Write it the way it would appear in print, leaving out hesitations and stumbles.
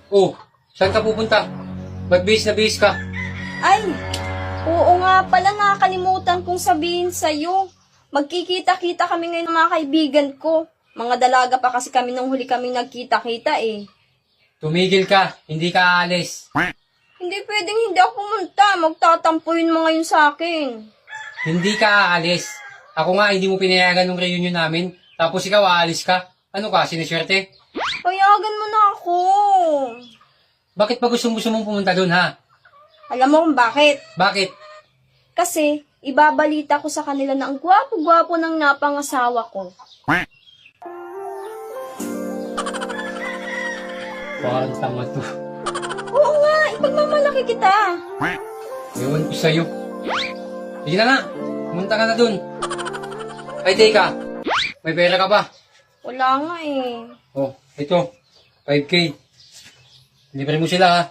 Oh, saan ka pupunta? Ba't bihis na bihis ka? Ay, oo nga pala, nakakalimutan kong sabihin sa'yo. Magkikita-kita kami ngayon ng mga kaibigan ko. Mga dalaga pa kasi kami nung huli kami nagkita-kita eh. Tumigil ka, hindi ka aalis. Hindi pwedeng hindi ako pumunta. Magtatampuhin mo ngayon sa akin. Hindi ka aalis. Ako nga, hindi mo pinayagan ng reunion namin. Tapos ikaw, aalis ka. Ano ka, siniswerte? Payagan mo na ako. Bakit ba gusto mong pumunta doon, ha? Alam mo kung bakit? Bakit? Kasi ibabalita ko sa kanila na ang gwapo-gwapo ng napangasawa ko. Parang tama to. Oo nga, ipagmamalaki kita. Ewan ko sa'yo. Sige na nga, pumunta ka na doon. Ay, teka. May pera ka ba? Wala nga eh. Oh, ito. 5K. Libre mo sila, ha?